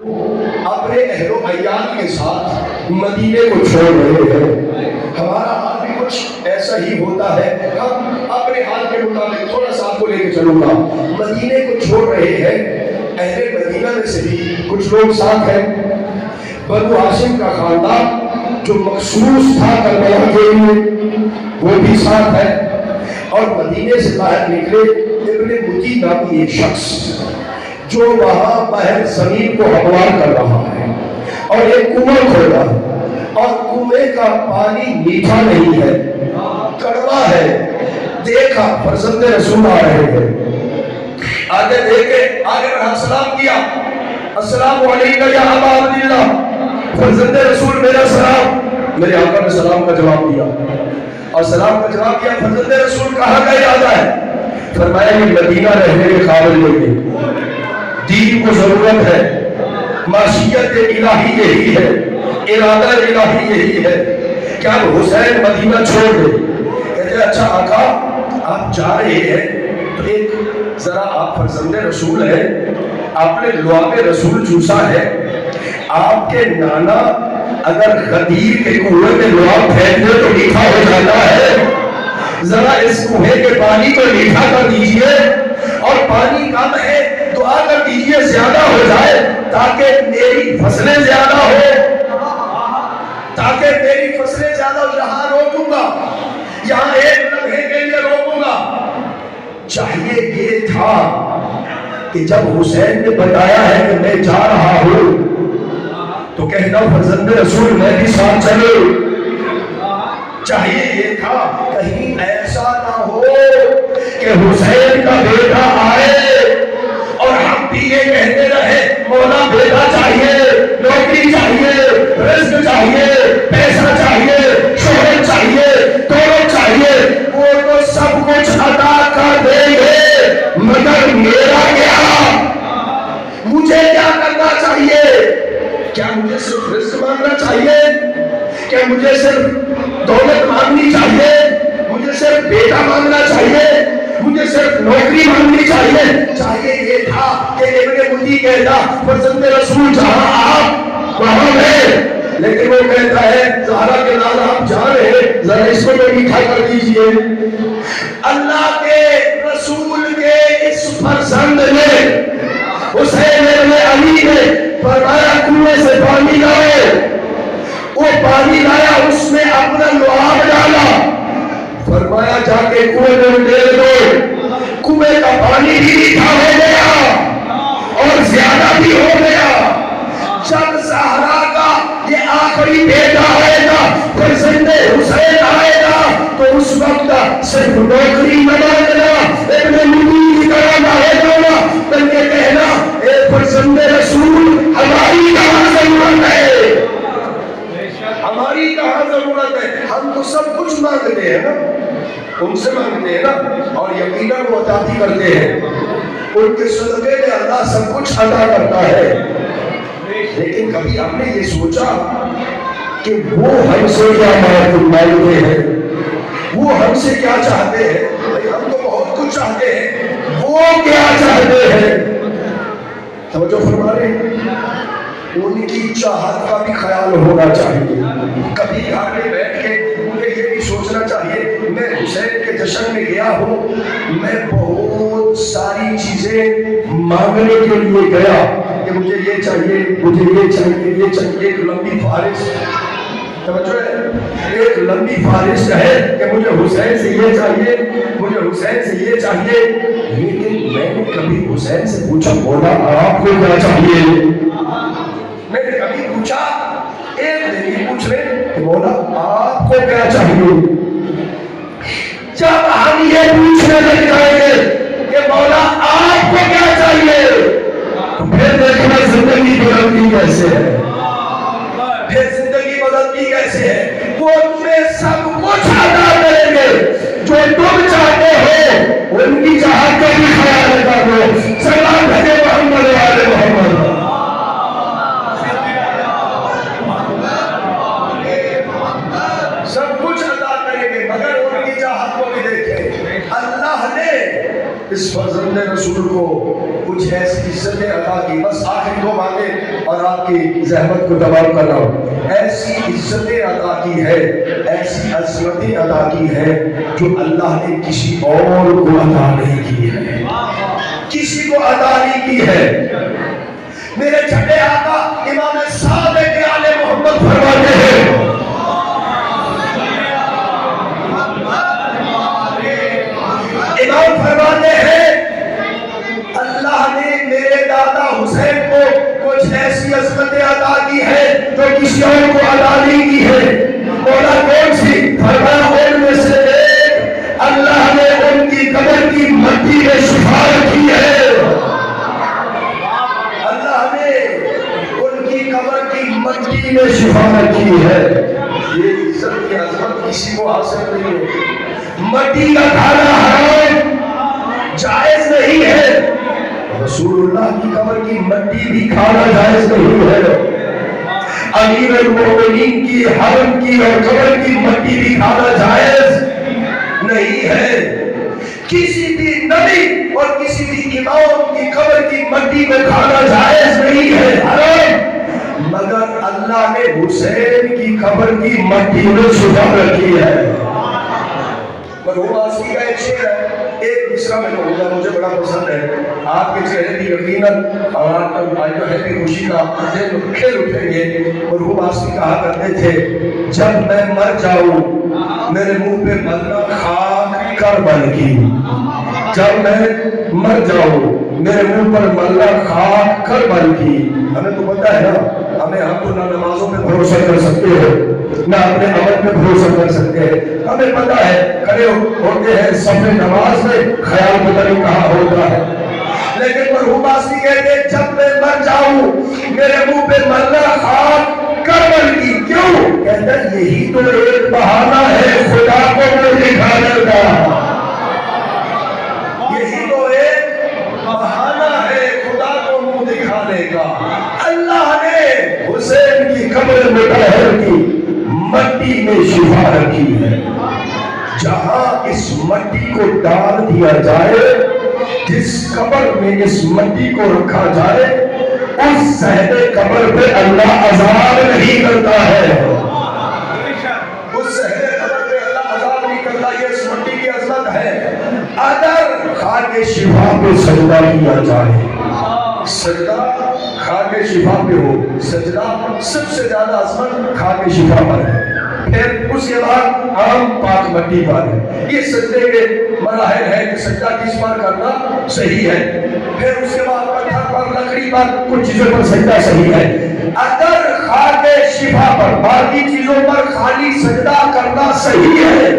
اپنے اہل و عیال کے ساتھ مدینے کو چھوڑ رہے ہیں۔ ہمارا حال بھی کچھ ایسا ہی ہوتا ہے، ہم اپنے حال کے مطابق تھوڑا سا آپ کو لے کے چلوں گا، مدینے کو چھوڑ رہے ہیں۔ اہل مدینہ میں سے بھی کچھ لوگ ساتھ ہیں، بنو ہاشم کا خاندان جو مخصوص تھا کربلا کے لیے وہ بھی ساتھ ہے، اور مدینے سے باہر نکلے ابن متی نامی ایک شخص جو وہاں باہر زمین کو ہموار کر رہا ہے اور ایک کنواں کھولا اور کنویں کا پانی میٹھا نہیں ہے، کڑوا ہے۔ دیکھا فرزند رسول آ رہے ہیں، آگے دیکھے، آگے بڑھا، سلام کیا، السلام علیکم یا ابا عبداللہ، فرزند رسول میرا سلام۔ میرے آقا نے سلام کا جواب دیا اور سلام کا جواب دیا، فرزند رسول کہاں کا ارادہ ہے؟ فرمایا یہ مدینہ رہنے کے قابل نہیں ہے، دین کو ضرورت ہے، معاشیت الہی یہی ہے، ارادہ الہی یہی ہے کہ آپ حسین مدینہ چھوڑ دیں۔ کہتے ہیں اچھا آقا آپ جا رہے ہیں تو ایک ذرا آپ فرزند رسول ہیں، آپ نے لعاب رسول چوسا ہے، آپ کے نانا اگر غدیر کے کنویں میں لعاب پھینک دے تو میٹھا ہو جاتا ہے، ذرا اس کنویں کے پانی کو میٹھا کر دیجئے، اور پانی کم ہے دعا کر دیجئے زیادہ ہو جائے تاکہ میری فصلیں زیادہ ہو، تاکہ میری فصلیں زیادہ ہو۔ یہاں روکوں گا، یہاں ایک لمحے کے لیے روکوں گا۔ چاہیے یہ تھا کہ جب حسین نے بتایا ہے کہ میں جا رہا ہوں تو کہنا فرزند رسول میں بھی ساتھ چلے۔ چاہیے یہ تھا کہیں ایسا نہ ہو کہ حسین کا بیٹا آئے اور ہم بھی یہ کہتے رہے مولا بیٹا چاہیے، نوکری چاہیے، رزق چاہیے، پیسہ چاہیے، شہرت چاہیے، دولت چاہیے، وہ تو سب کچھ عطا کر دیں گے، مگر میرا کیا؟ مجھے کیا کرنا چاہیے؟ کیا مجھے صرف رزق مانگنا چاہیے؟ کیا مجھے صرف دولت مانگنی چاہیے؟ مجھے صرف بیٹا مانگنا چاہیے؟ مجھے صرف نوکری مانگنی چاہیے؟ چاہیے یہ تھا کہ ابن متی کہتا فرزند رسول جہاں آپ وہاں میں، لیکن وہ کہتا ہے زہرا کے نال آپ جا رہے ہیں، ذرا اس کو بھی میٹھا کر دیجئے۔ اللہ کے رسول کے اس فرزند نے حسین ابن علی نے فرمایا کنویں سے پانی لائے، وہ پانی لایا، اس میں اپنا لعاب ڈالا، فرمایا جا کے کنویں میں ڈال دو، کنویں کا پانی بھی میٹھا ہو گیا اور زیادہ بھی ہو گیا۔ جب زہرا کا یہ آخری بیٹا آئے گا، فرزند حسین آئے گا، تو اس وقت صرف نوکری نہ مانگنا، ابن متی کی طرح نہ ہو جانا، بلکہ کہنا اے فرزند رسول ہماری کہاں ضرورت ہے، ہماری کہاں ضرورت ہے؟ ہم تو سب کچھ مانگتے ہیں نا، ان سے مانگتے ہیں نا، اور یقیناً وہ عطا بھی کرتے ہیں، ان کے صدقے میں اللہ سب کچھ عطا کرتا ہے۔ لیکن کبھی ہم نے یہ سوچا کہ وہ ہم سے کیا مانگتے ہیں، وہ ہم سے کیا چاہتے ہیں؟ بھائی ہم تو بہت کچھ چاہتے ہیں، وہ کیا چاہتے ہیں؟ توجہ فرما رہے ہیں؟ ان کی چاہت کا بھی خیال ہونا چاہیے۔ کبھی گھر میں بیٹھ کے مجھے یہ بھی سوچنا چاہیے میں حسین کے جشن میں گیا ہوں، میں بہت ساری چیزیں مانگنے کے لیے گیا کہ مجھے یہ چاہیے، مجھے یہ چاہیے، یہ چاہیے، ایک لمبی فہرست، توجہ ہے، ایک لمبی فہرست ہے کہ مجھے حسین سے یہ چاہیے، مجھے حسین سے یہ چاہیے، لیکن میں نے کبھی حسین سے پوچھا مولا آپ کو کیا چاہیے؟ میں نے کبھی پوچھا، ایک دن ہی پوچھ رہے کہ مولا آپ کو کیا چاہیے؟ جب ہم یہ پوچھنے لگ جائیں گے کہ مولا آپ کو کیا چاہیے، تو پھر دیکھنا زندگی بدلتی کیسے ہے، پھر زندگی بدلتی کیسے ہے۔ وہ تمہیں سب کچھ عطا کریں گے جو تم چاہتے ہو، ان کی چاہت کا بھی خیال کر لو۔ سلام بھیجے محمد والے محمد، سب کچھ عطا کریں گے مگر ان کی چاہت کو بھی دیکھیں۔ اللہ نے اس فرزند رسول کو کچھ ایسی عزتیں عطا کی، بس آخر اور آپ کی زحمت کو تمام کر رہا ہوں. ایسی عزتیں عطا کی ہے, ایسی عظمتیں عطا کی ہے جو اللہ نے کسی اور کو عطا نہیں کی ہے, کسی کو عطا نہیں کی ہے. میرے چھٹے آقا امام صادق آل محمد فرماتے ہیں, امام فرماتے ہیں اللہ نے میرے دادا حسین کو کچھ ایسی عظمتیں عطا کی ہے جو کسی اور کو عطا نہیں کی ہے. مولا کون سی؟ فرمایا ان میں سے ایک, اللہ نے ان کی قبر کی مٹی میں شفا رکھی ہے. اللہ نے ان کی قبر کی مٹی میں شفا رکھی ہے. یہ عزت کی عظمت کسی کو حاصل نہیں ہے. مٹی کا کھانا حرام جائز نہیں ہے, رسول اللہ کی قبر کی مٹی بھی کھانا جائز نہیں ہے. امیر المومنین کی حرم کی اور قبر کی مٹی بھی کھانا جائز نہیں ہے. کسی بھی نبی اور کسی بھی امام کی قبر کی مٹی کو کھانا جائز نہیں ہے, حرام. مگر اللہ نے حسین کی قبر کی مٹی میں شفا رکھی ہے. مرحوم آسفی کا ایک شعر ہے, ایک مصرع میں کہوں گا, مجھے بڑا پسند ہے. آپ کے چہرے کی یقیناً اور آج جو ہے کہ خوشی کا دن کھل اٹھیں گے. مرحوم آسفی کہا کرتے تھے, جب میں مر جاؤں میرے منہ پہ ملنا خاک کربل کی. جب میں مر جاؤں میرے منہ پر ملنا خاک کربل کی. ہمیں تو پتہ ہے نا, ہم تو نہ نمازوں پہ بھروسہ کر سکتے ہیں نہ اپنے عمل پہ بھروسہ کر سکتے ہیں. ہمیں پتہ ہے کھڑے ہوتے ہیں صف نماز میں, خیال پتہ نہیں کہاں ہوتا ہے. لیکن مرحوم آسفی کہتے ہیں جب میں مر جاؤں میرے منہ پہ ملنا خاک کربل کی. کیوں؟ کہتا ہے یہی تو ایک بہانہ ہے خدا کو منہ دکھانے کا. یہی تو ایک بہانہ ہے خدا کو منہ دکھانے کا. اللہ نے حسین کی قبر مطہر کی مٹی میں شفا رکھی ہے. جہاں اس مٹی کو ڈال دیا جائے, جس قبر میں اس مٹی کو رکھا جائے, اس صحن قبر پہ اللہ عذاب نہیں کرتا ہے. اس صحن قبر پہ اللہ عذاب نہیں کرتا. یہ اس مٹی کی عظمت ہے. اگر خاک شفا پہ سجدہ کیا جائے, سجدہ خاک شفا پہ ہو, سجدہ سب سے زیادہ عظمت خاک شفا پر ہے. پھر اس کے بعد عام پاک مٹی پر ہے. یہ سجدے کے مراحل ہے کہ سجدہ کس پر کرنا صحیح ہے. پھر اس کے بعد پتھر پر, لکڑی پر, کچھ چیزوں پر سجدہ صحیح ہے. اگر خاک شفا پر باقی چیزوں پر خالی سجدہ کرنا صحیح ہے,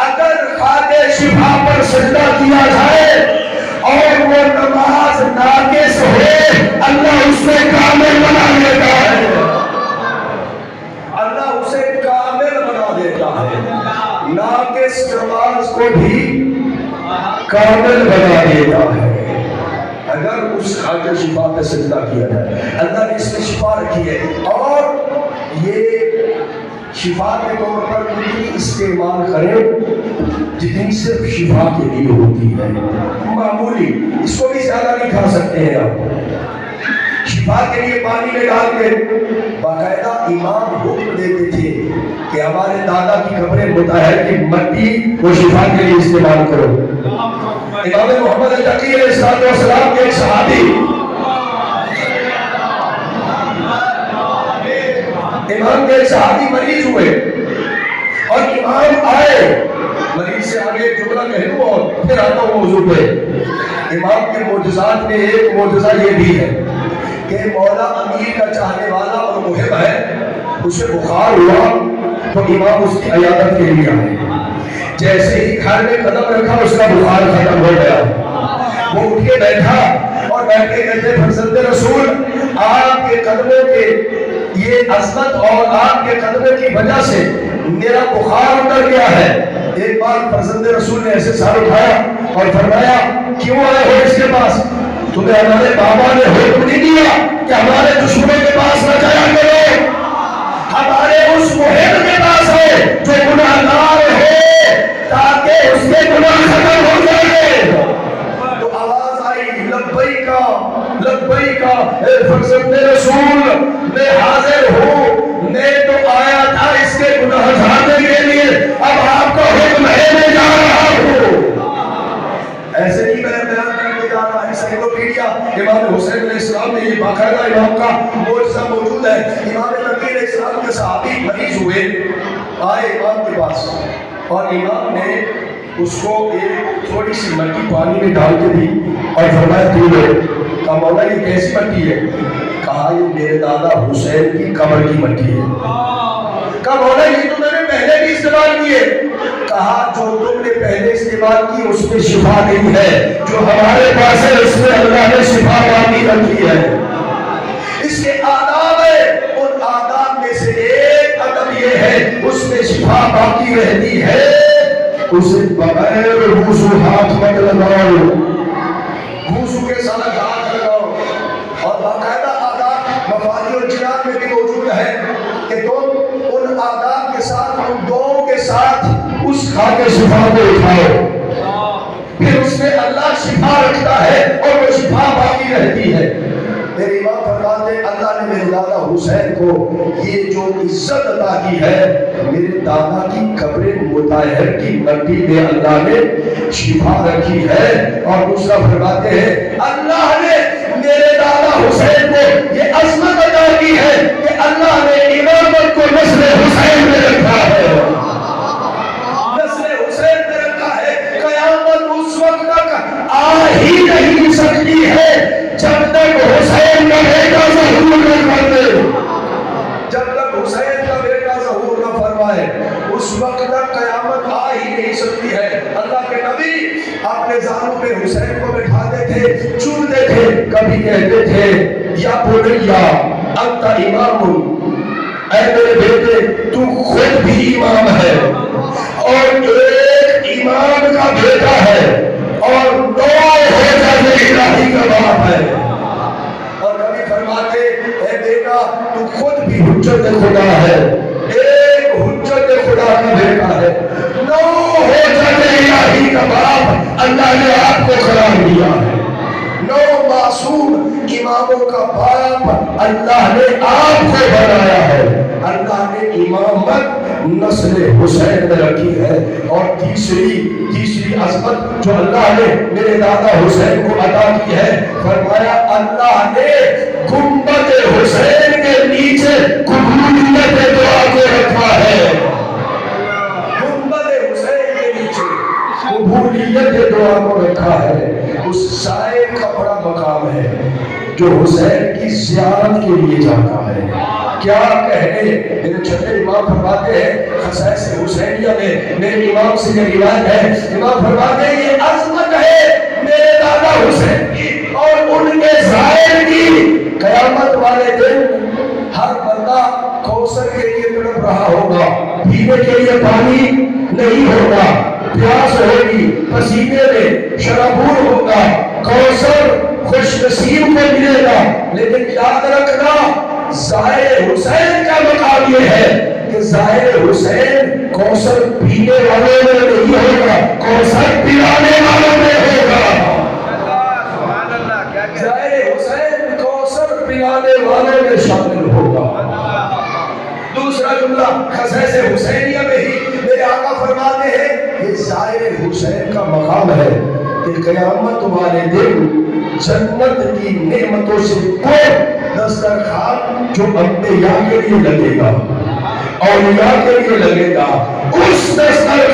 اگر خاک شفا پر سجدہ کیا جائے اور وہ نماز ناقص ہو, اللہ اس میں کامل بنا دیتا ہے. اللہ اسے کامل بنا دیتا ہے. ناقص نماز کو بھی کامل بنا دیتا ہے اگر اس خاک شفا پہ سجدہ کیا جائے. اللہ نے اس میں شفا رکھی ہے, اور یہ شفا کے طور پر اتنی استعمال کریں جتنی صرف شفا کے لیے ہوتی ہے, معمولی. اس کو بھی زیادہ نہیں کھا سکتے ہیں آپ. شفا کے لیے پانی میں ڈال کے باقاعدہ امام حکم دیتے تھے کہ ہمارے دادا کی قبر مطہر کی مٹی کو شفا کے لیے استعمال کرو. امام محمد تقی علیہ السلام کے ایک صحابی, امام کے ایک صحابی مریض ہوئے اور امام آئے. مریض سے آگے ایک جملہ کہہ دوں اور پھر آتا ہوں موضوع پہ. امام کے معجزات میں ایک معجزہ یہ بھی ہے کہ مولا امیر کا چاہنے والا اور محب ہے, اسے بخار ہوا تو امام اس کی عیادت کے لیے آئے. جیسے ہی گھر میں قدم رکھا اس کا بخار ختم ہو گیا. وہ اٹھ کے بیٹھا اور بیٹھ کے کہتے فرزند رسول, آپ کے قدموں کے یہ عظمت اور آپ کے قدموں کی وجہ سے میرا بخار اتر گیا ہے. ایک بار فرزند رسول نے ایسے سر اٹھایا اور فرمایا کیوں آئے ہو اس کے پاس؟ تمہیں ہمارے بابا نے حکم نہیں دیا کہ ہمارے دشمنوں کے پاس نہ جایا کرو, ہمارے اس محب کے پاس ہے جو گناہگار ہے تاکہ اس کے گناہ ختم ہو جائے. تو آواز آئی لبیکا لبیکا اے فرزند رسول, میں حاضر ہوں، میں تو آیا تھا اس کے گناہ جھاڑنے کے لیے، اب آپ کا حکم ہے میں جا رہا ہوں۔ ایسے ہی میں بیان کرنے جا رہا ہوں۔ انسائکلوپیڈیا امام حسین علیہ السلام میں یہ باقاعدہ امام کا معجزہ موجود ہے۔ امام نبی علیہ السلام کے صحابی مریض ہوئے، آئے امام کے پاس اور امام نے اس کو ایک تھوڑی سی مٹی پانی میں ڈال کے دی اور فرمایا پی لو۔ کہا مولا یہ کیسی مٹی ہے؟ کہا یہ میرے دادا حسین کی قبر کی مٹی ہے۔ کہا مولا یہ تو میں نے پہلے بھی استعمال کیے۔ کہا جو تم نے پہلے استعمال کی اس میں شفا نہیں ہے، جو ہمارے پاس ہے اس میں اللہ نے شفا باقی رکھی ہے۔ اس کے آداب ہے، ان آداب میں سے ایک ادب یہ ہے اس میں شفا باقی رہتی ہے، اسے بغیر وضو ہاتھ مت لگاؤ، وضو کے ساتھ ہاتھ لگاؤ۔ اور باقاعدہ آداب مفاہیم الجنان میں بھی موجود ہے کہ تم ان آداب کے ساتھ، ان دعاؤں کے ساتھ اس خاک شفا کو اٹھاؤ، پھر اس میں اللہ شفا رکھتا ہے اور وہ شفا باقی رہتی ہے۔ میرے امام فرماتے ہیں اللہ نے میرے دادا حسین کو یہ جو عزت عطا کی ہے، میرے دادا کی قبر مطہر کی مٹی میں اللہ نے شفا رکھی ہے۔ اور دوسرا فرماتے ہیں اللہ نے میرے دادا حسین کو یہ عظمت عطا کی ہے کہ اللہ نے امامت کو نسل حسین میں رکھا ہے، نسل حسین میں رکھا ہے۔ قیامت اس وقت تک آ ہی نہیں سکتی ہے جب تک حسین کا بیٹا ظہور نہ کر دے، جب تک حسین کا بیٹا ظہور نہ فرمائے اس وقت تک قیامت آ ہی نہیں سکتی ہے۔ اللہ کے نبی اپنے زانوں پہ حسین کو بٹھاتے تھے، چومتے تھے، کبھی کہتے تھے یا بنیا انت امام، اے میرے بیٹے تو خود بھی امام ہے اور ایک امام کا بیٹا ہے اور دو حجت الہی کا باپ ہے۔ اور کبھی فرماتے اے بیٹا تو خود بھی حجت خدا ہے، ایک حجت خدا کا بیٹا ہے، نو حجت الہی کا باپ اللہ نے آپ کو قرار دیا ہے، نو معصوم اماموں کا باپ اللہ نے آپ کو بنایا ہے۔ اللہ نے امامت نسل حسین میں رکھی ہے۔ اور تیسری عظمت جو اللہ نے میرے دادا حسین کو عطا کی ہے، فرمایا اللہ نے گنبد حسین کے نیچے قبولیت دعا کو رکھا ہے، گنبد حسین کے نیچے قبولیت دعا کو رکھا ہے۔ اس سائے کا بڑا مقام ہے جو حسین کی زیارت کے لیے جاتا ہے۔ کیا کہنے، میرے چھٹے امام فرماتے ہیں خصائص حسینیہ میں میرے امام سے یہ روایت ہے، امام فرماتے ہیں یہ عظمت ہے میرے دادا حسین کی اور ان کے ظاہر کی۔ قیامت والے دن ہر بندہ کوثر کے لیے تڑپ رہا ہوگا، پینے کے لیے پانی نہیں ہوگا، پیاس ہوگی، پسینے میں شرابور ہوگا، کوثر خوش نصیب کو ملے گا، لیکن یاد رکھنا ظاہر حسین کا مقام یہ ہے کہ ظاہر حسین کوثر پینے والوں میں نہیں ہوگا، کوثر پلانے والوں میں ہوگا۔ ظاہر حسین کوثر پلانے والوں میں شامل ہوگا۔ دوسرا جملہ خصائص حسینیہ میں ہی میرے آقا فرماتے ہیں یہ ظاہر حسین کا مقام ہے کہ قیامت والے دن جنت کی نعمتوں سے پر دسترخوان جو انبیاء کے لیے لگے گا، اولیاء کے لیے لگے گا، اس دسترخوان